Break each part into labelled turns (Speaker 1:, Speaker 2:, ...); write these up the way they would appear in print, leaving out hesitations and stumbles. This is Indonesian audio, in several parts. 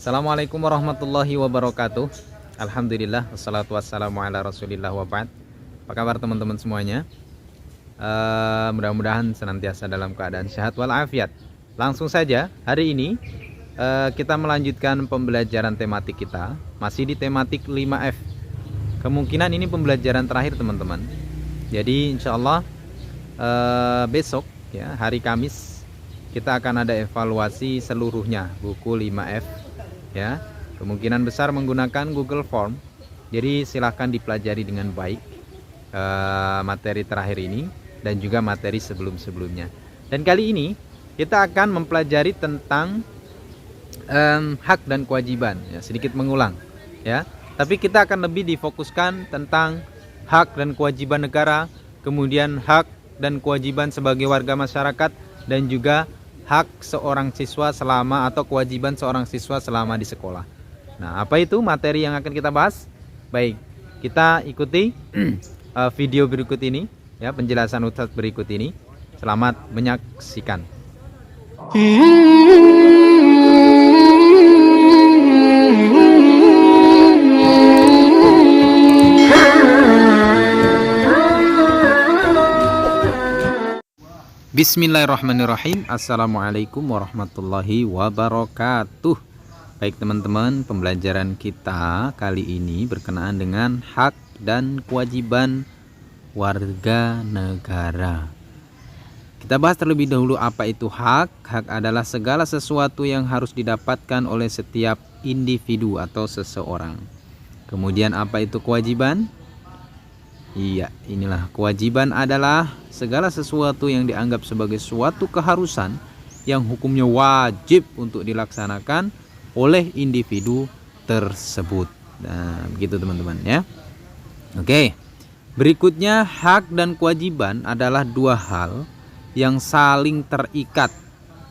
Speaker 1: Assalamualaikum warahmatullahi wabarakatuh. Alhamdulillah, wassalatu wassalamu ala rasulillah wa ba'd. Apa kabar teman-teman semuanya? Mudah-mudahan senantiasa dalam keadaan sehat walafiat. Langsung saja, hari ini kita melanjutkan pembelajaran tematik kita. Masih di tematik 5F. Kemungkinan ini pembelajaran terakhir teman-teman. Jadi insya Allah besok ya, hari Kamis, kita akan ada evaluasi seluruhnya buku 5F ya, kemungkinan besar menggunakan Google Form. Jadi silahkan dipelajari dengan baik materi terakhir ini dan juga materi sebelum-sebelumnya. Dan kali ini kita akan mempelajari tentang hak dan kewajiban ya, sedikit mengulang ya, tapi kita akan lebih difokuskan tentang hak dan kewajiban negara, kemudian hak dan kewajiban sebagai warga masyarakat, dan juga hak seorang siswa selama atau kewajiban seorang siswa selama di sekolah. Nah, apa itu materi yang akan kita bahas? Baik, kita ikuti video berikut ini ya, penjelasan Ustadz berikut ini. Selamat menyaksikan. Bismillahirrahmanirrahim. Assalamualaikum warahmatullahi wabarakatuh. Baik teman-teman, pembelajaran kita kali ini berkenaan dengan hak dan kewajiban warga negara. Kita bahas terlebih dahulu apa itu hak. Hak adalah segala sesuatu yang harus didapatkan oleh setiap individu atau seseorang. Kemudian apa itu kewajiban? Iya, inilah kewajiban adalah segala sesuatu yang dianggap sebagai suatu keharusan yang hukumnya wajib untuk dilaksanakan oleh individu tersebut. Nah, begitu teman-teman ya. Oke. Berikutnya, hak dan kewajiban adalah dua hal yang saling terikat.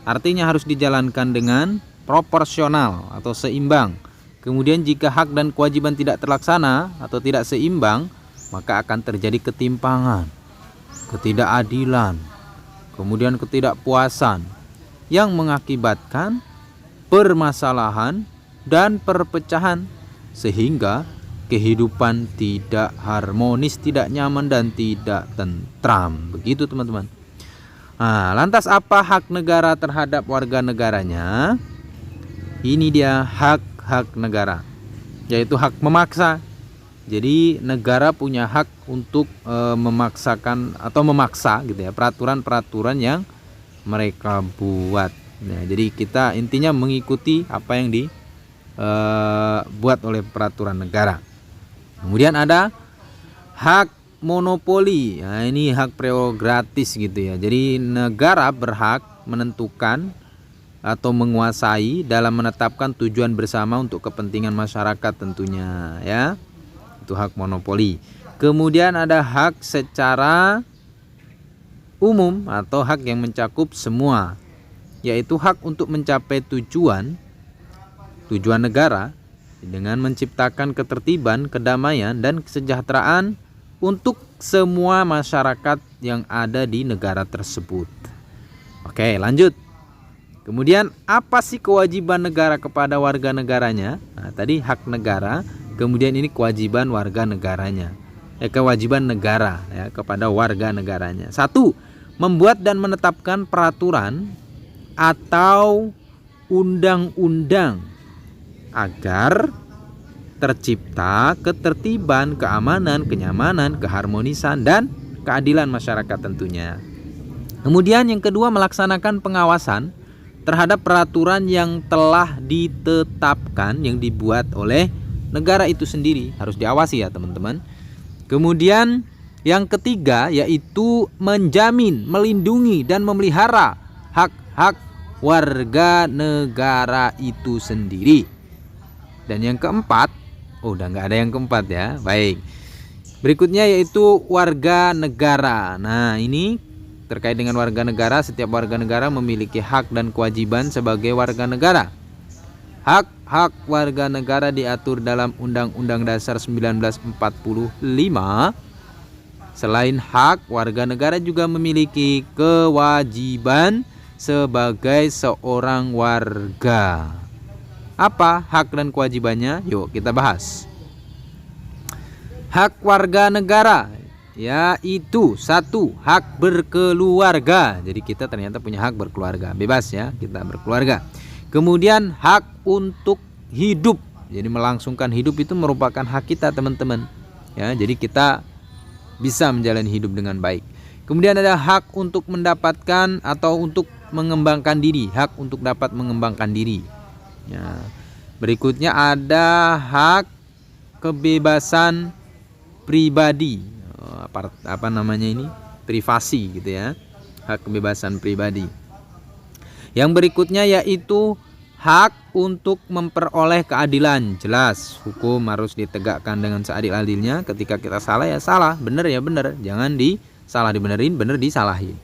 Speaker 1: Artinya harus dijalankan dengan proporsional atau seimbang. Kemudian jika hak dan kewajiban tidak terlaksana atau tidak seimbang, maka akan terjadi ketimpangan, ketidakadilan, kemudian ketidakpuasan yang mengakibatkan permasalahan dan perpecahan, sehingga kehidupan tidak harmonis, tidak nyaman, dan tidak tentram. Begitu teman-teman. Nah, lantas apa hak negara terhadap warga negaranya? Ini dia hak-hak negara, yaitu hak memaksa. Jadi negara punya hak untuk memaksakan atau memaksa gitu ya, peraturan-peraturan yang mereka buat. Nah, jadi kita intinya mengikuti apa yang dibuat oleh peraturan negara. Kemudian ada hak monopoli. Nah, ini hak prerogatif gitu ya. Jadi negara berhak menentukan atau menguasai dalam menetapkan tujuan bersama untuk kepentingan masyarakat tentunya ya. Itu hak monopoli. Kemudian ada hak secara umum atau hak yang mencakup semua, yaitu hak untuk mencapai tujuan negara dengan menciptakan ketertiban, kedamaian, dan kesejahteraan untuk semua masyarakat yang ada di negara tersebut. Oke, lanjut. Kemudian apa sih kewajiban negara kepada warga negaranya? Nah, tadi hak negara, kemudian ini kewajiban warga negaranya. Kewajiban negara ya, kepada warga negaranya. 1. Membuat dan menetapkan peraturan atau undang-undang agar tercipta ketertiban, keamanan, kenyamanan, keharmonisan, dan keadilan masyarakat tentunya. Kemudian yang kedua, melaksanakan pengawasan terhadap peraturan yang telah ditetapkan, yang dibuat oleh negara itu sendiri, harus diawasi ya teman-teman. Kemudian yang ketiga yaitu menjamin, melindungi, dan memelihara hak-hak warga negara itu sendiri. Dan yang keempat, udah nggak ada yang keempat ya. Baik. Berikutnya yaitu warga negara. Nah, ini terkait dengan warga negara. Setiap warga negara memiliki hak dan kewajiban sebagai warga negara. Hak-hak warga negara diatur dalam Undang-Undang Dasar 1945. Selain hak, warga negara juga memiliki kewajiban sebagai seorang warga. Apa hak dan kewajibannya? Yuk kita bahas. Hak warga negara yaitu satu, hak berkeluarga. Jadi kita ternyata punya hak berkeluarga, bebas ya kita berkeluarga. Kemudian hak untuk hidup. Jadi melangsungkan hidup itu merupakan hak kita teman-teman. Ya, jadi kita bisa menjalani hidup dengan baik. Kemudian ada hak untuk mendapatkan atau untuk mengembangkan diri, hak untuk dapat mengembangkan diri. Ya. Berikutnya ada hak kebebasan pribadi, privasi gitu ya, hak kebebasan pribadi. Yang berikutnya yaitu hak untuk memperoleh keadilan. Jelas hukum harus ditegakkan dengan seadil-adilnya. Ketika kita salah ya salah, benar ya benar, jangan disalah dibenerin, benar disalahin.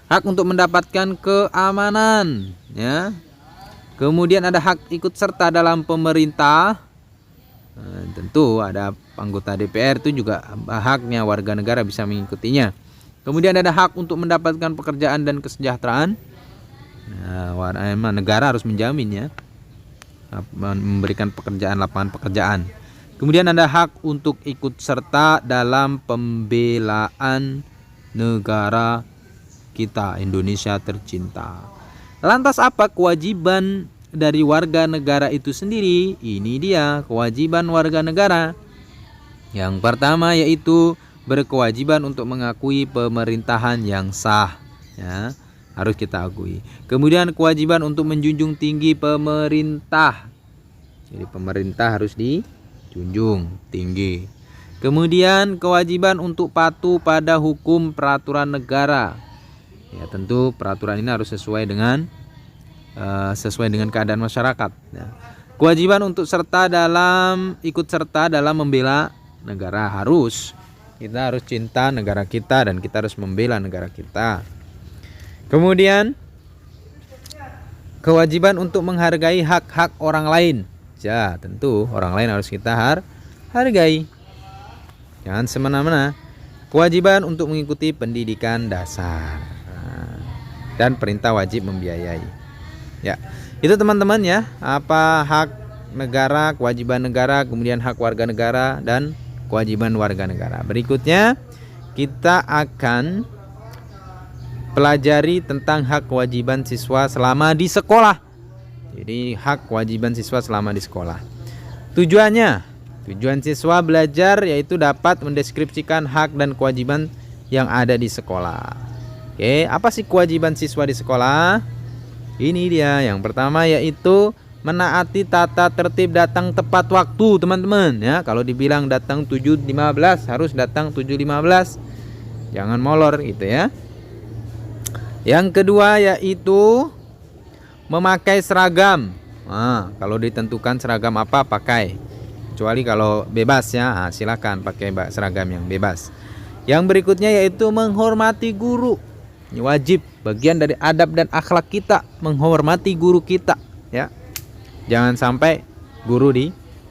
Speaker 1: Hak untuk mendapatkan keamanan ya. Kemudian ada hak ikut serta dalam pemerintah. Nah, tentu ada anggota DPR itu juga haknya warga negara bisa mengikutinya. Kemudian ada hak untuk mendapatkan pekerjaan dan kesejahteraan. Nah, negara harus menjamin ya, memberikan pekerjaan, lapangan pekerjaan. Kemudian ada hak untuk ikut serta dalam pembelaan negara kita, Indonesia tercinta. Lantas apa kewajiban dari warga negara itu sendiri? Ini dia kewajiban warga negara. Yang pertama yaitu berkewajiban untuk mengakui pemerintahan yang sah ya, harus kita akui. Kemudian kewajiban untuk menjunjung tinggi pemerintah. Jadi pemerintah harus dijunjung tinggi. Kemudian kewajiban untuk patuh pada hukum peraturan negara. Ya, tentu peraturan ini harus sesuai dengan keadaan masyarakat ya. Kewajiban untuk ikut serta dalam membela negara, kita harus cinta negara kita dan kita harus membela negara kita. Kemudian kewajiban untuk menghargai hak-hak orang lain. Ya, tentu orang lain harus kita hargai. Jangan semena-mena. Kewajiban untuk mengikuti pendidikan dasar dan perintah wajib membiayai. Ya, itu teman-teman ya, apa hak negara, kewajiban negara, kemudian hak warga negara dan kewajiban warga negara. Berikutnya kita akan pelajari tentang hak kewajiban siswa selama di sekolah. Jadi hak kewajiban siswa selama di sekolah. Tujuan siswa belajar yaitu dapat mendeskripsikan hak dan kewajiban yang ada di sekolah. Oke, apa sih kewajiban siswa di sekolah? Ini dia. Yang pertama yaitu menaati tata tertib datang tepat waktu, teman-teman ya. Kalau dibilang datang 7.15 harus datang 7.15. Jangan molor gitu ya. Yang kedua yaitu memakai seragam. Nah, kalau ditentukan seragam apa pakai. Kecuali kalau bebas ya, silakan pakai seragam yang bebas. Yang berikutnya yaitu menghormati guru. Ini wajib, bagian dari adab dan akhlak kita, menghormati guru kita ya. Jangan sampai guru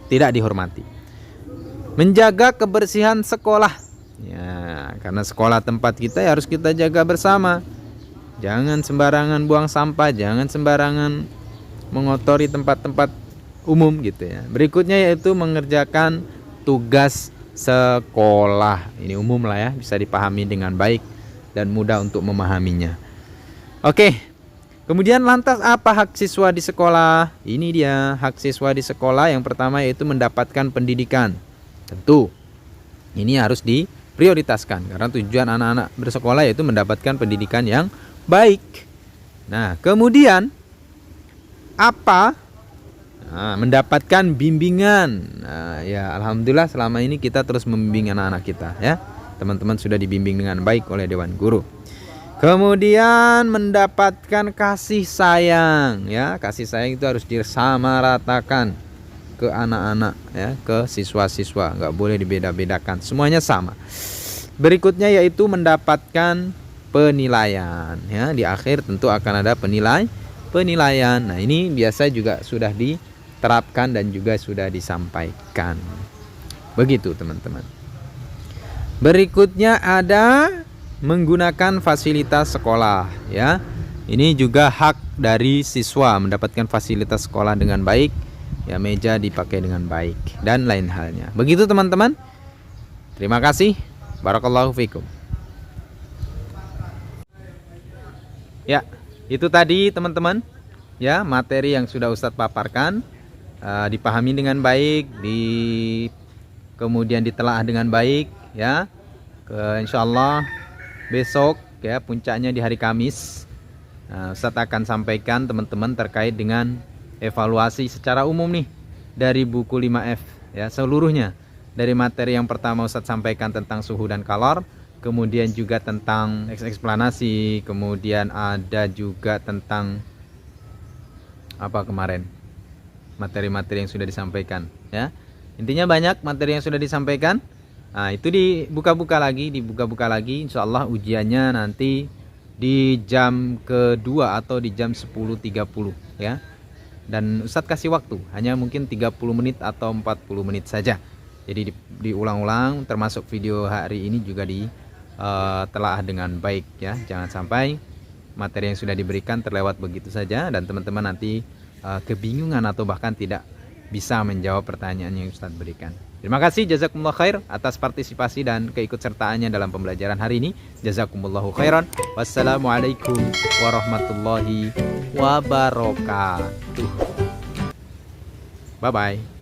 Speaker 1: tidak dihormati. Menjaga kebersihan sekolah. Ya, karena sekolah tempat kita ya harus kita jaga bersama. Jangan sembarangan buang sampah, jangan sembarangan mengotori tempat-tempat umum gitu ya. Berikutnya yaitu mengerjakan tugas sekolah. Ini umum lah ya, bisa dipahami dengan baik dan mudah untuk memahaminya. Oke. Kemudian lantas apa hak siswa di sekolah? Ini dia hak siswa di sekolah. Yang pertama yaitu mendapatkan pendidikan. Tentu ini harus diprioritaskan karena tujuan anak-anak bersekolah yaitu mendapatkan pendidikan yang baik. Nah, kemudian apa? Nah, mendapatkan bimbingan. Nah, ya alhamdulillah selama ini kita terus membimbing anak-anak kita ya. Teman-teman sudah dibimbing dengan baik oleh Dewan Guru. Kemudian mendapatkan kasih sayang ya. Kasih sayang itu harus disamaratakan ke anak-anak ya, ke siswa-siswa, nggak boleh dibeda-bedakan, semuanya sama. Berikutnya yaitu mendapatkan penilaian ya. Di akhir tentu akan ada penilaian. Nah, ini biasa juga sudah diterapkan dan juga sudah disampaikan. Begitu teman-teman. Berikutnya ada menggunakan fasilitas sekolah ya. Ini juga hak dari siswa mendapatkan fasilitas sekolah dengan baik ya meja dipakai dengan baik dan lain halnya. Begitu teman-teman. Terima kasih. Barakallahu fikum. Ya, itu tadi teman-teman, ya materi yang sudah Ustadz paparkan, dipahami dengan baik, kemudian ditelaah dengan baik, ya. Insya Allah besok ya puncaknya di hari Kamis, Ustadz akan sampaikan teman-teman terkait dengan evaluasi secara umum nih dari buku 5F ya seluruhnya. Dari materi yang pertama Ustadz sampaikan tentang suhu dan kalor, kemudian juga tentang eksplanasi, kemudian ada juga tentang apa kemarin materi-materi yang sudah disampaikan ya. Intinya banyak materi yang sudah disampaikan. Nah, itu dibuka-buka lagi, insya Allah ujiannya nanti di jam kedua atau di jam 10.30 ya. Dan Ustadz kasih waktu hanya mungkin 30 menit atau 40 menit saja. Jadi diulang-ulang, termasuk video hari ini juga ditelaah dengan baik ya. Jangan sampai materi yang sudah diberikan terlewat begitu saja dan teman-teman nanti kebingungan atau bahkan tidak bisa menjawab pertanyaan yang Ustadz berikan. Terima kasih, jazakumullah khair atas partisipasi dan keikutsertaannya dalam pembelajaran hari ini. Jazakumullahu khairan. Wassalamualaikum warahmatullahi wabarakatuh. Bye bye.